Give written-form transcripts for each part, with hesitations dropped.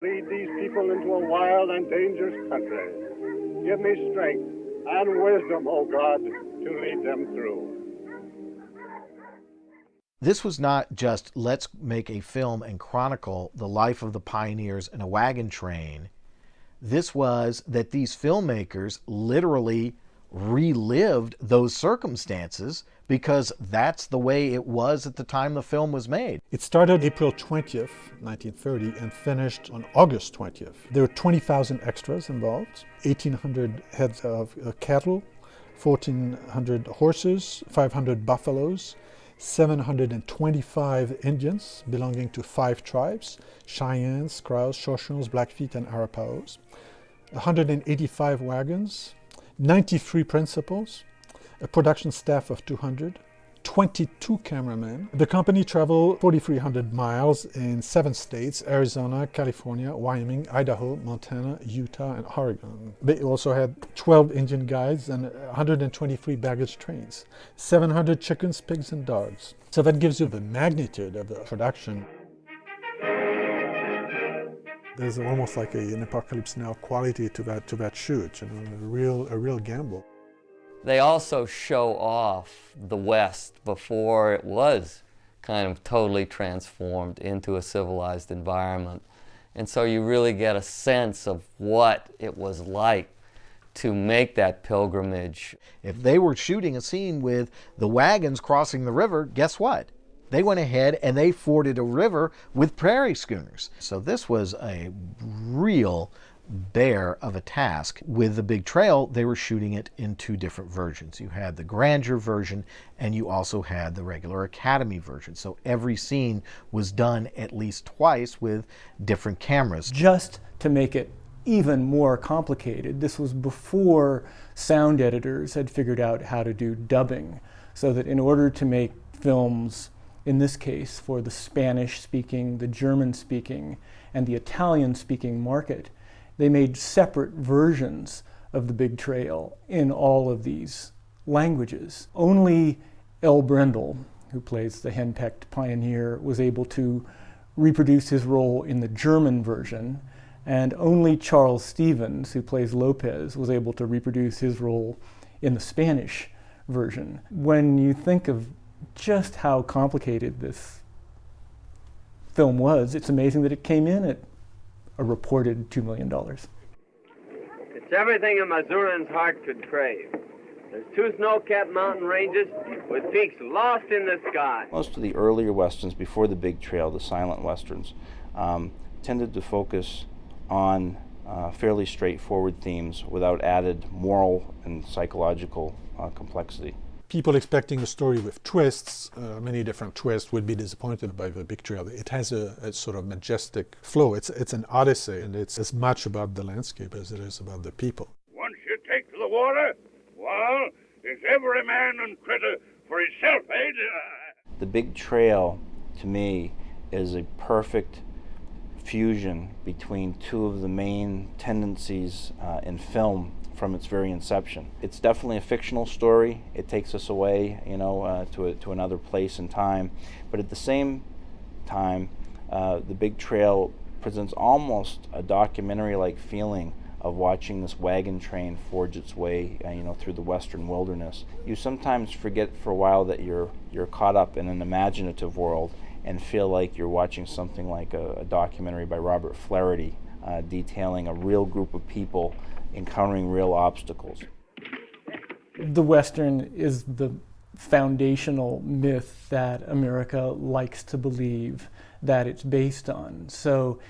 Lead these people into a wild and dangerous country. Give me strength and wisdom, O God, to lead them through. This was not just let's make a film and chronicle the life of the pioneers in a wagon train. This was that these filmmakers literally relived those circumstances because that's the way it was at the time the film was made. It started April 20th, 1930, and finished on August 20th. There were 20,000 extras involved, 1,800 heads of cattle, 1,400 horses, 500 buffaloes, 725 Indians belonging to 5 tribes, Cheyennes, Crows, Shoshones, Blackfeet, and Arapahoes, 185 wagons, 93 principals, a production staff of 200, 22 cameramen. The company traveled 4,300 miles in 7 states: Arizona, California, Wyoming, Idaho, Montana, Utah, and Oregon. They also had 12 Indian guides and 123 baggage trains, 700 chickens, pigs, and dogs. So that gives you the magnitude of the production. There's almost like an Apocalypse Now quality to that shoot, a real gamble. They also show off the West before it was kind of totally transformed into a civilized environment. And so you really get a sense of what it was like to make that pilgrimage. If they were shooting a scene with the wagons crossing the river, guess what? They went ahead and they forded a river with prairie schooners. So this was a real bear of a task. With the Big Trail, they were shooting it in 2 different versions. You had the grandeur version and you also had the regular Academy version. So every scene was done at least twice with different cameras. Just to make it even more complicated, this was before sound editors had figured out how to do dubbing, so that in order to make films, in this case for the Spanish-speaking, the German-speaking, and the Italian-speaking market, they made separate versions of the Big Trail in all of these languages. Only L. Brendel, who plays the henpecked pioneer, was able to reproduce his role in the German version, and only Charles Stevens, who plays Lopez, was able to reproduce his role in the Spanish version. When you think of just how complicated this film was, it's amazing that it came in at a reported $2 million. It's everything a Missourian's heart could crave. There's 2 snow-capped mountain ranges with peaks lost in the sky. Most of the earlier westerns before the Big Trail, the silent westerns, tended to focus on fairly straightforward themes without added moral and psychological complexity. People expecting a story with twists, many different twists, would be disappointed by the Big Trail. It has a sort of majestic flow. It's an odyssey, and it's as much about the landscape as it is about the people. Once you take to the water, well, it's every man and critter for himself, eh? The Big Trail, to me, is a perfect fusion between 2 of the main tendencies in film from its very inception. It's definitely a fictional story. It takes us away, to another place and time. But at the same time, the Big Trail presents almost a documentary-like feeling of watching this wagon train forge its way, through the western wilderness. You sometimes forget for a while that you're caught up in an imaginative world and feel like you're watching something like a documentary by Robert Flaherty, detailing a real group of people encountering real obstacles. The Western is the foundational myth that America likes to believe that it's based on. So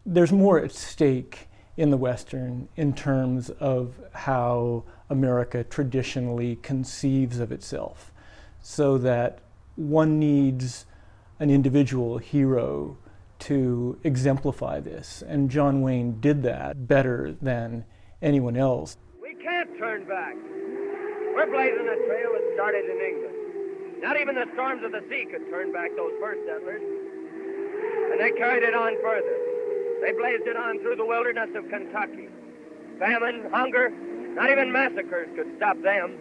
there's more at stake in the Western in terms of how America traditionally conceives of itself, so that one needs an individual hero to exemplify this, and John Wayne did that better than anyone else. We can't turn back. We're blazing a trail that started in England. Not even the storms of the sea could turn back those first settlers. And they carried it on further. They blazed it on through the wilderness of Kentucky. Famine, hunger, not even massacres could stop them.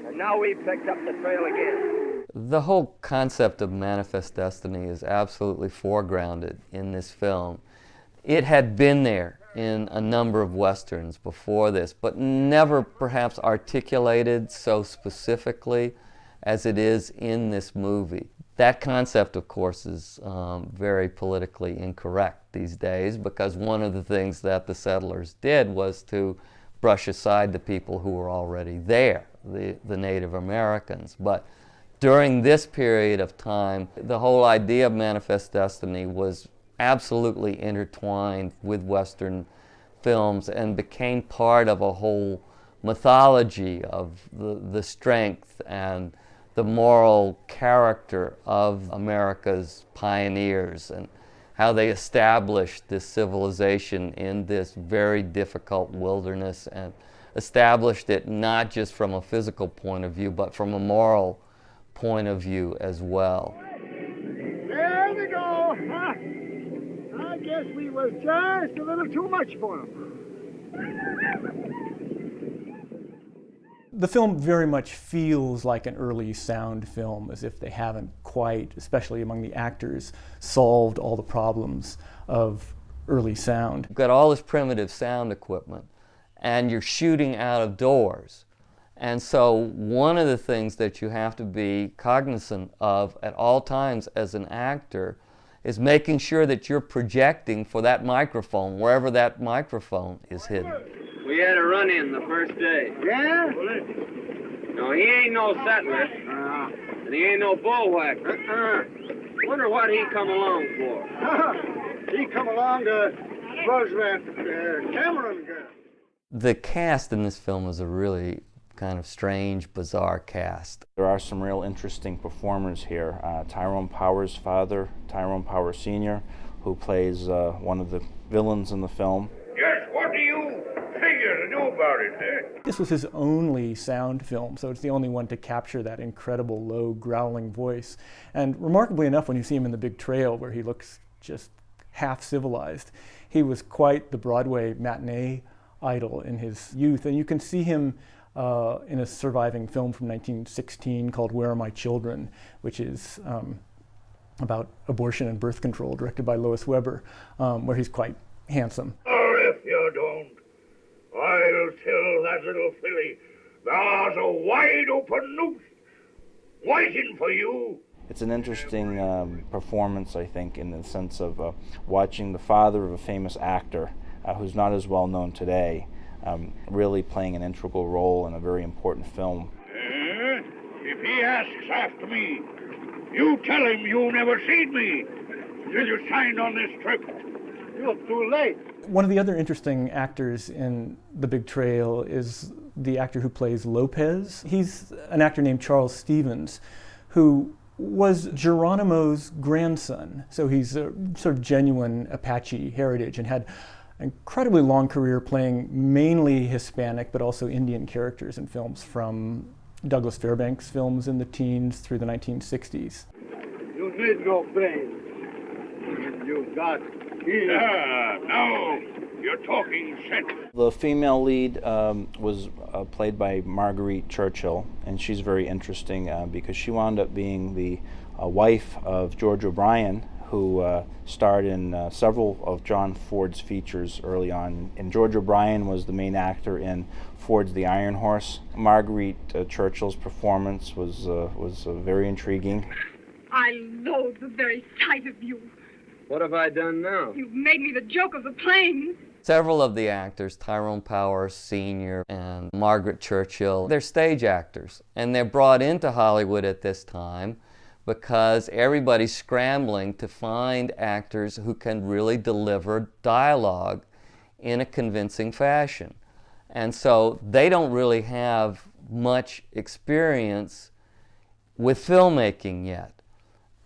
And now we've picked up the trail again. The whole concept of manifest destiny is absolutely foregrounded in this film. It had been there in a number of Westerns before this, but never perhaps articulated so specifically as it is in this movie. That concept, of course, is very politically incorrect these days, because one of the things that the settlers did was to brush aside the people who were already there, the Native Americans. But during this period of time, the whole idea of Manifest Destiny was absolutely intertwined with Western films and became part of a whole mythology of the strength and the moral character of America's pioneers and how they established this civilization in this very difficult wilderness, and established it not just from a physical point of view, but from a moral point of view as well. There we go. Huh? I guess we was just a little too much for him. The film very much feels like an early sound film, as if they haven't quite, especially among the actors, solved all the problems of early sound. You've got all this primitive sound equipment, and you're shooting out of doors. And so one of the things that you have to be cognizant of at all times as an actor is making sure that you're projecting for that microphone, wherever that microphone is hidden. We had a run-in the first day. Yeah? No, he ain't no settler. And he ain't no bullwhacker. Wonder what he come along for. He come along to buzz that Cameron guy. The cast in this film is a really kind of strange, bizarre cast. There are some real interesting performers here. Tyrone Power's father, Tyrone Power Sr., who plays one of the villains in the film. Yes, what do you figure to do about it, eh? This was his only sound film, so it's the only one to capture that incredible low growling voice. And remarkably enough, when you see him in The Big Trail, where he looks just half civilized, he was quite the Broadway matinee idol in his youth. And you can see him in a surviving film from 1916 called Where Are My Children, which is about abortion and birth control, directed by Lois Weber, where he's quite handsome. Or if you don't, I'll tell that little filly there's a wide open noose waiting for you. It's an interesting performance, I think, in the sense of watching the father of a famous actor who's not as well known today, really playing an integral role in a very important film. If he asks after me, you tell him you never seen me till you signed on this trip. You're too late. One of the other interesting actors in The Big Trail is the actor who plays Lopez. He's an actor named Charles Stevens, who was Geronimo's grandson. So he's a sort of genuine Apache heritage and had an incredibly long career playing mainly Hispanic but also Indian characters in films, from Douglas Fairbanks films in the teens through the 1960s. You need no brains. You got Now you're talking sense. The female lead was played by Marguerite Churchill, and she's very interesting because she wound up being the wife of George O'Brien, who starred in several of John Ford's features early on. And George O'Brien was the main actor in Ford's The Iron Horse. Marguerite Churchill's performance was very intriguing. I loathe the very sight of you. What have I done now? You've made me the joke of the plains. Several of the actors, Tyrone Power Sr. and Margaret Churchill, they're stage actors, and they're brought into Hollywood at this time because everybody's scrambling to find actors who can really deliver dialogue in a convincing fashion. And so they don't really have much experience with filmmaking yet.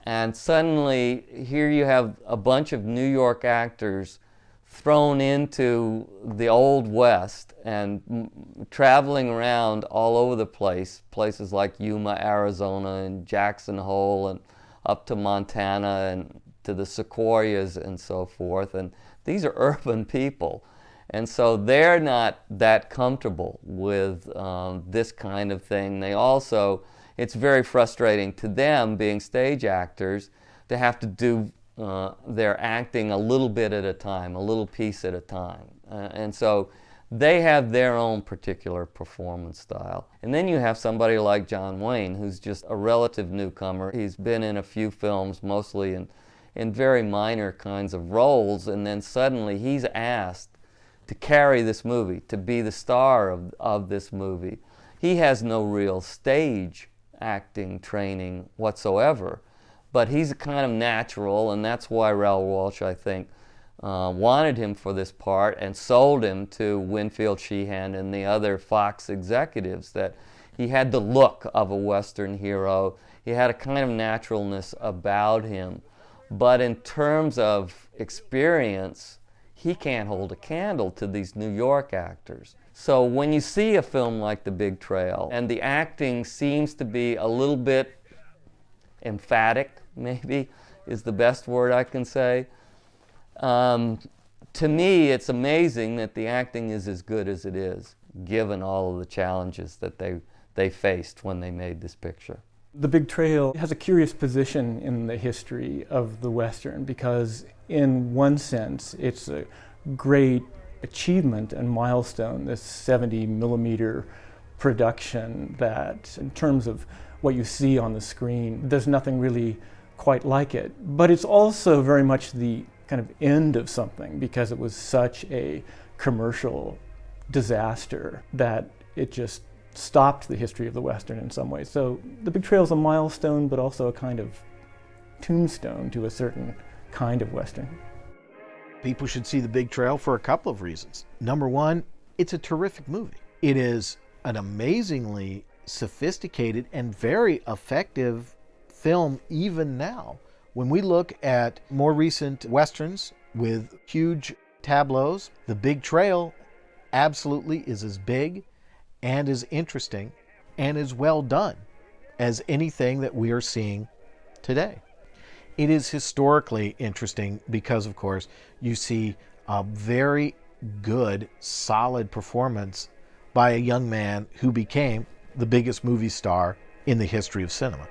And suddenly, here you have a bunch of New York actors thrown into the Old West and traveling around all over the place, places like Yuma, Arizona, and Jackson Hole, and up to Montana, and to the Sequoias, and so forth. And these are urban people. And so they're not that comfortable with this kind of thing. They also, it's very frustrating to them, being stage actors, to have to do they're acting a little bit at a time, a little piece at a time. And so they have their own particular performance style. And then you have somebody like John Wayne, who's just a relative newcomer. He's been in a few films, mostly in very minor kinds of roles, and then suddenly he's asked to carry this movie, to be the star of this movie. He has no real stage acting training whatsoever, but he's a kind of natural, and that's why Raoul Walsh, I think, wanted him for this part and sold him to Winfield Sheehan and the other Fox executives, that he had the look of a Western hero. He had a kind of naturalness about him. But in terms of experience, he can't hold a candle to these New York actors. So when you see a film like The Big Trail, and the acting seems to be a little bit emphatic, maybe, is the best word I can say, to me, it's amazing that the acting is as good as it is, given all of the challenges that they faced when they made this picture. The Big Trail has a curious position in the history of the Western because, in one sense, it's a great achievement and milestone, this 70-millimeter production that, in terms of what you see on the screen, there's nothing really quite like it. But it's also very much the kind of end of something because it was such a commercial disaster that it just stopped the history of the Western in some ways. So The Big Trail is a milestone, but also a kind of tombstone to a certain kind of Western. People should see The Big Trail for a couple of reasons. Number one, it's a terrific movie. It is an amazingly sophisticated and very effective film even now. When we look at more recent Westerns with huge tableaus, The Big Trail absolutely is as big and as interesting and as well done as anything that we are seeing today. It is historically interesting because, of course, you see a very good, solid performance by a young man who became the biggest movie star in the history of cinema.